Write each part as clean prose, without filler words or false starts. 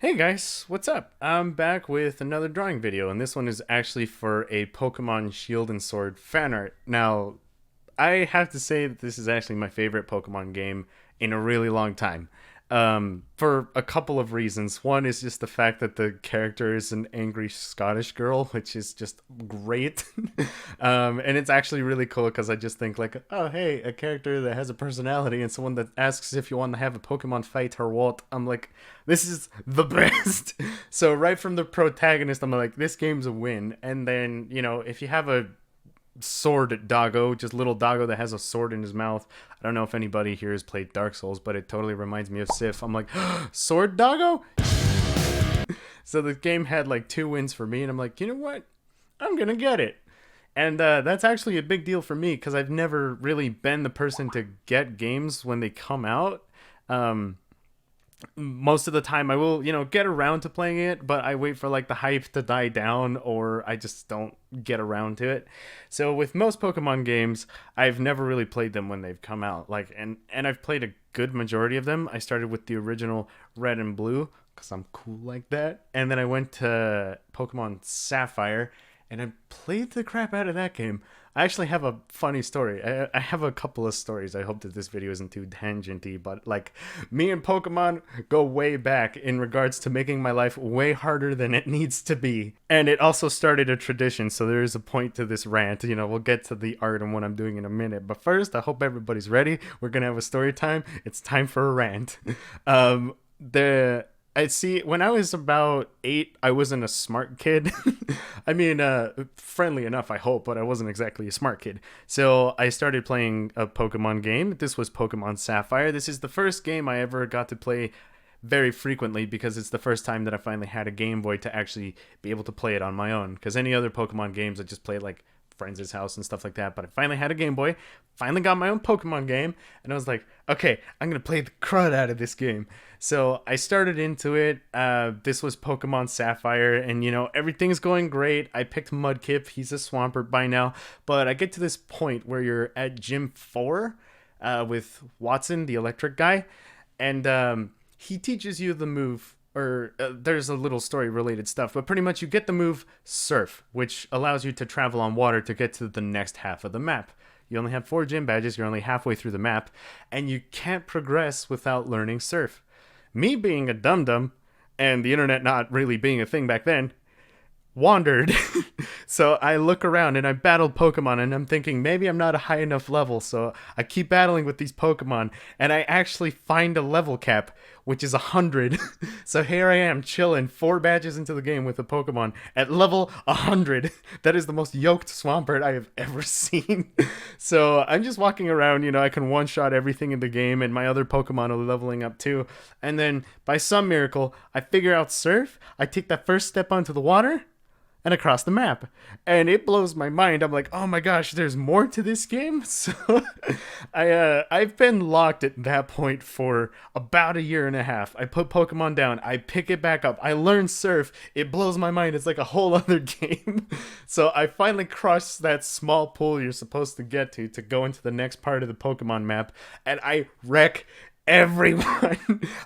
Hey guys, what's up? I'm back with another drawing video, and this one is actually for a Pokemon Shield and Sword fan art. Now, I have to say that this is actually my favorite Pokemon game in a really long time. For a couple of reasons. One is just the fact that the character is an angry Scottish girl, which is just great. And it's actually really cool because I just think like, oh hey, a character that has a personality and someone that asks if you want to have a Pokemon fight or what. I'm like, this is the best. So right from the protagonist, I'm like, this game's a win. And then if you have a sword doggo, just little doggo that has a sword in his mouth. I don't know if anybody here has played Dark Souls, but it totally reminds me of Sif. I'm like, sword doggo? So the game had like 2 wins for me, and I'm like, you know what? I'm gonna get it. And that's actually a big deal for me because I've never really been the person to get games when they come out. Um, Most of the time I will, get around to playing it, but I wait for like the hype to die down or I just don't get around to it. So with most Pokemon games, I've never really played them when they've come out. Like and I've played a good majority of them. I started with the original Red and Blue cuz I'm cool like that. And then I went to Pokemon Sapphire and I played the crap out of that game. I actually have a funny story. I have a couple of stories. I hope that this video isn't too tangenty, but like me and Pokemon go way back in regards to making my life way harder than it needs to be. And it also started a tradition, so there is a point to this rant. We'll get to the art and what I'm doing in a minute. But first, I hope everybody's ready. We're gonna have a story time. It's time for a rant. The I see. When I was about 8, I wasn't a smart kid. I mean, friendly enough, I hope, but I wasn't exactly a smart kid. So I started playing a Pokemon game. This was Pokemon Sapphire. This is the first game I ever got to play very frequently because it's the first time that I finally had a Game Boy to actually be able to play it on my own. Because any other Pokemon games, I just played like friends' house and stuff like that. But I finally had a Game Boy, finally got my own Pokemon game, and I was like, okay, I'm gonna play the crud out of this game. So I started into it. This was Pokemon Sapphire, and everything's going great. I picked Mudkip. He's a Swampert by now, but I get to this point where you're at Gym 4 with Watson, the electric guy, and he teaches you the move or there's a little story related stuff, but pretty much you get the move Surf, which allows you to travel on water to get to the next half of the map. You only have 4 gym badges, you're only halfway through the map, and you can't progress without learning Surf. Me being a dum dum, and the internet not really being a thing back then, wandered. So I look around and I battled Pokemon and I'm thinking maybe I'm not a high enough level, so I keep battling with these Pokemon and I actually find a level cap, which is 100. So here I am chilling 4 badges into the game with a Pokemon at level 100. That is the most yoked Swampert I have ever seen. So I'm just walking around, I can one-shot everything in the game and my other Pokemon are leveling up too. And then by some miracle, I figure out Surf, I take that first step onto the water, and across the map. And it blows my mind. I'm like, oh my gosh, there's more to this game? So I've been locked at that point for about a year and a half. I put Pokemon down, I pick it back up, I learn Surf, it blows my mind. It's like a whole other game. So I finally crossed that small pool you're supposed to get to go into the next part of the Pokemon map, and I wreck everyone.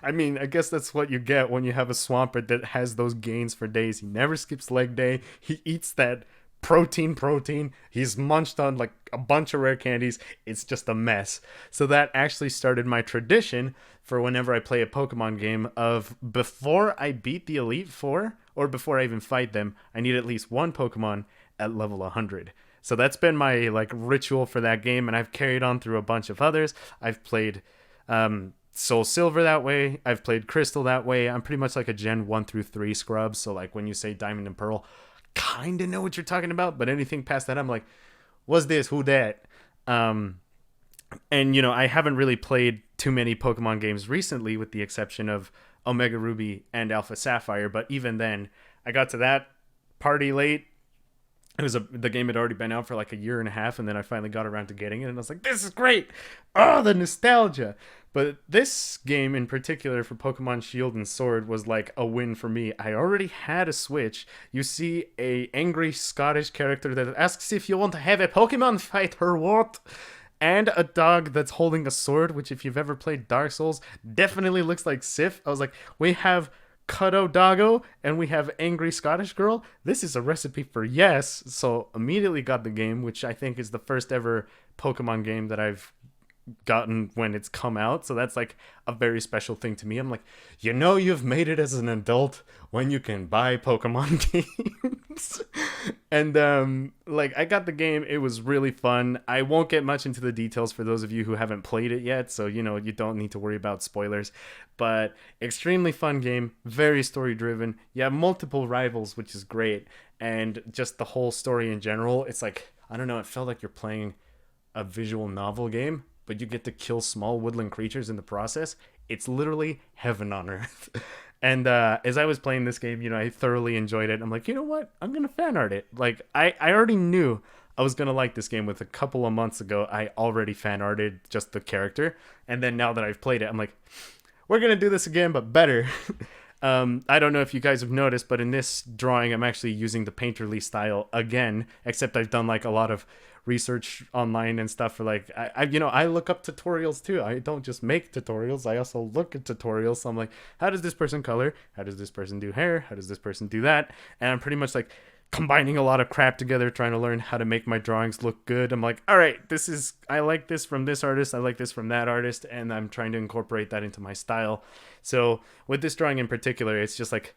I mean, I guess that's what you get when you have a Swampert that has those gains for days. He never skips leg day. He eats that protein. He's munched on like a bunch of rare candies. It's just a mess. So that actually started my tradition for whenever I play a Pokemon game of before I beat the Elite Four or before I even fight them, I need at least one Pokemon at level 100. So that's been my like ritual for that game, and I've carried on through a bunch of others. I've played Soul Silver that way. I've played Crystal that way. I'm pretty much like a Gen 1 through 3 scrub. So like when you say Diamond and Pearl, kind of know what you're talking about. But anything past that, I'm like, what's this? Who that? And I haven't really played too many Pokemon games recently with the exception of Omega Ruby and Alpha Sapphire. But even then, I got to that party late. The game had already been out for like a year and a half, and then I finally got around to getting it, and I was like, this is great! Oh, the nostalgia! But this game in particular for Pokemon Shield and Sword was like a win for me. I already had a Switch. You see a angry Scottish character that asks if you want to have a Pokemon fight or what? And a dog that's holding a sword, which if you've ever played Dark Souls, definitely looks like Sif. I was like, we have Cutto Doggo, and we have Angry Scottish Girl. This is a recipe for yes. So immediately got the game, which I think is the first ever Pokemon game that I've gotten when it's come out. So that's like a very special thing to me. I'm like, you've made it as an adult when you can buy Pokemon games. And like I got the game. It was really fun. I won't get much into the details for those of you who haven't played it yet, so you don't need to worry about spoilers. But extremely fun game, very story driven. You have multiple rivals, which is great, and just the whole story in general. It's like, I don't know, it felt like you're playing a visual novel game, but you get to kill small woodland creatures in the process. It's literally heaven on earth. And as I was playing this game, I thoroughly enjoyed it. I'm like, you know what? I'm going to fan art it. Like, I already knew I was going to like this game with a couple of months ago. I already fan arted just the character. And then now that I've played it, I'm like, we're going to do this again, but better. I don't know if you guys have noticed, but in this drawing, I'm actually using the painterly style again, except I've done like a lot of research online and stuff for like, I look up tutorials too. I don't just make tutorials. I also look at tutorials. So I'm like, how does this person color? How does this person do hair? How does this person do that? And I'm pretty much like combining a lot of crap together, trying to learn how to make my drawings look good. I'm like, all right, I like this from this artist, I like this from that artist, and I'm trying to incorporate that into my style. So with this drawing in particular, it's just like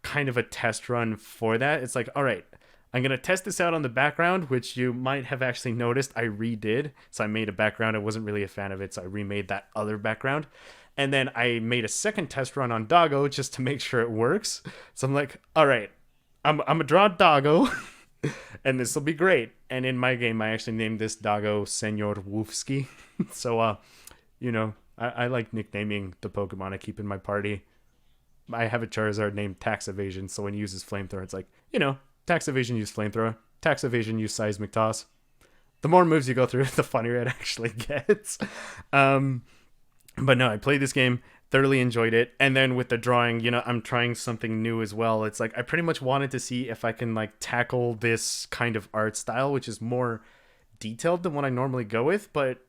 kind of a test run for that. It's like, all right, I'm going to test this out on the background, which you might have actually noticed I redid. So I made a background. I wasn't really a fan of it, so I remade that other background. And then I made a second test run on Doggo just to make sure it works. So I'm like, all right, I'm going to draw Doggo, and this will be great. And in my game, I actually named this Doggo Senor Woofsky. So, I like nicknaming the Pokemon I keep in my party. I have a Charizard named Tax Evasion, so when he uses Flamethrower, it's like, Tax Evasion use Flamethrower, Tax Evasion use Seismic Toss. The more moves you go through, the funnier it actually gets. But no, I played this game, thoroughly enjoyed it. And then with the drawing, I'm trying something new as well. It's like I pretty much wanted to see if I can like tackle this kind of art style, which is more detailed than what I normally go with. But,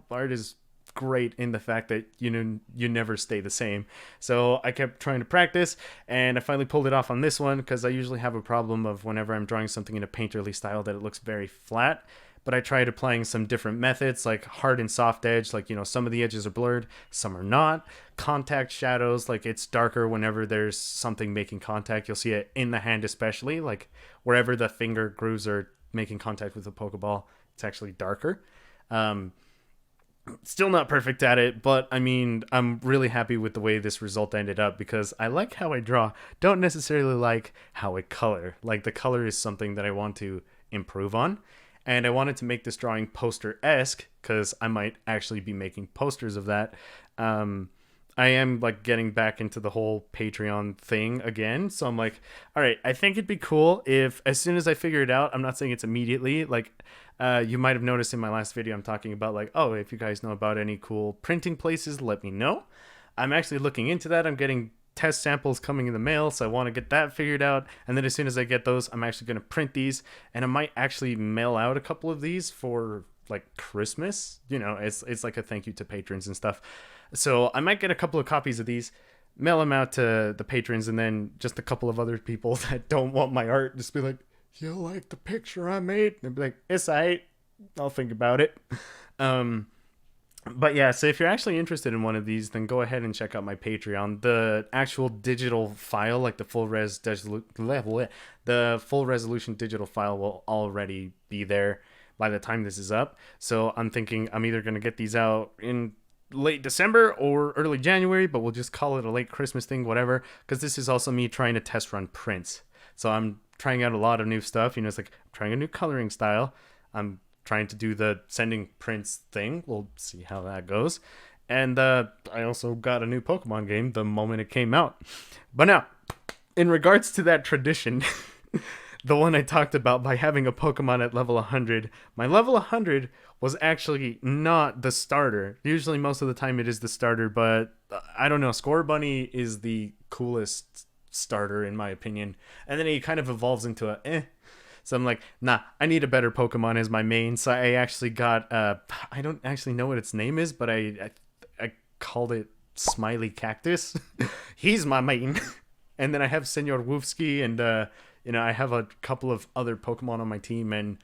art is great in the fact that you never stay the same. So I kept trying to practice, and I finally pulled it off on this one, because I usually have a problem of whenever I'm drawing something in a painterly style that it looks very flat. But I tried applying some different methods, like hard and soft edge, like some of the edges are blurred, some are not. Contact shadows, like it's darker whenever there's something making contact. You'll see it in the hand, especially like wherever the finger grooves are making contact with the Pokeball, it's actually darker. Still not perfect at it, but I mean, I'm really happy with the way this result ended up, because I like how I draw, don't necessarily like how I color. Like the color is something that I want to improve on, and I wanted to make this drawing poster-esque, because I might actually be making posters of that. I am like getting back into the whole Patreon thing again, so I'm like, all right, I think it'd be cool if as soon as I figure it out, I'm not saying it's immediately, like you might have noticed in my last video I'm talking about like, oh, if you guys know about any cool printing places, let me know. I'm actually looking into that. I'm getting test samples coming in the mail, so I want to get that figured out, and then as soon as I get those, I'm actually going to print these, and I might actually mail out a couple of these for like Christmas. It's like a thank you to patrons and stuff. So I might get a couple of copies of these, mail them out to the patrons, and then just a couple of other people that don't want my art just be like, you like the picture I made? And be like, it's alright, I'll think about it. But yeah, so if you're actually interested in one of these, then go ahead and check out my Patreon. The actual digital file, like the full resolution digital file, will already be there by the time this is up. So I'm thinking I'm either going to get these out in late December or early January, but we'll just call it a late Christmas thing, whatever, because this is also me trying to test run prints. So I'm trying out a lot of new stuff. It's like I'm trying a new coloring style. I'm trying to do the sending prints thing. We'll see how that goes. And I also got a new Pokemon game the moment it came out. But now, in regards to that tradition, the one I talked about by having a Pokemon at level 100, my level 100 was actually not the starter. Usually most of the time it is the starter, but I don't know, Score Bunny is the coolest starter in my opinion. And then he kind of evolves into a eh. So I'm like, nah, I need a better Pokemon as my main. So I actually got, I don't actually know what its name is, but I called it Smiley Cactus. He's my main. And then I have Senor Woofsky, and I have a couple of other Pokemon on my team, and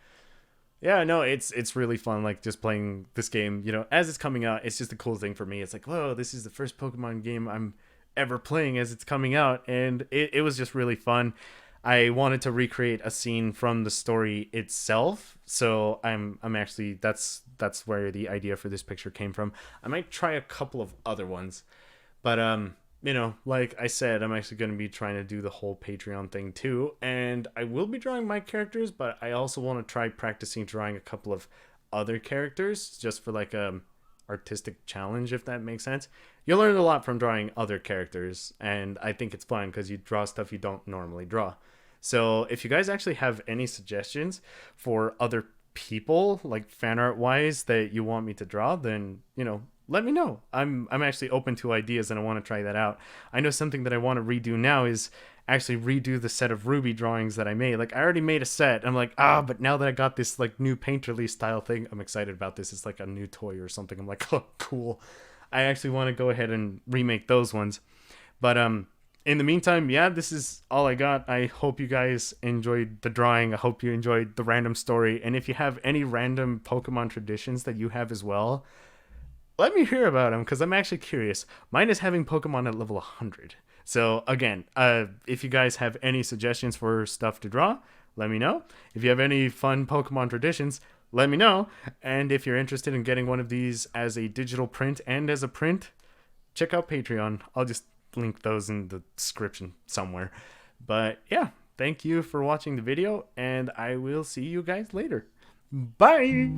yeah, no, it's really fun, like just playing this game. As it's coming out, it's just a cool thing for me. It's like, whoa, this is the first Pokemon game I'm ever playing as it's coming out, and it was just really fun. I wanted to recreate a scene from the story itself, so I'm actually that's where the idea for this picture came from. I might try a couple of other ones, but like I said, I'm actually going to be trying to do the whole Patreon thing too, and I will be drawing my characters, but I also want to try practicing drawing a couple of other characters just for like a artistic challenge, if that makes sense. You learn a lot from drawing other characters, and I think it's fun because you draw stuff you don't normally draw. So if you guys actually have any suggestions for other people, like fan art wise, that you want me to draw, then let me know. I'm actually open to ideas, and I want to try that out. I know something that I want to redo now is actually redo the set of Ruby drawings that I made. Like, I already made a set. I'm like, but now that I got this like new painterly style thing, I'm excited about this. It's like a new toy or something. I'm like, oh, cool. I actually want to go ahead and remake those ones. But in the meantime, yeah, this is all I got. I hope you guys enjoyed the drawing. I hope you enjoyed the random story. And if you have any random Pokemon traditions that you have as well, let me hear about them, because I'm actually curious. Mine is having Pokemon at level 100. So again, if you guys have any suggestions for stuff to draw, let me know. If you have any fun Pokemon traditions, let me know. And if you're interested in getting one of these as a digital print and as a print, check out Patreon. I'll just link those in the description somewhere. But yeah, thank you for watching the video, and I will see you guys later. Bye!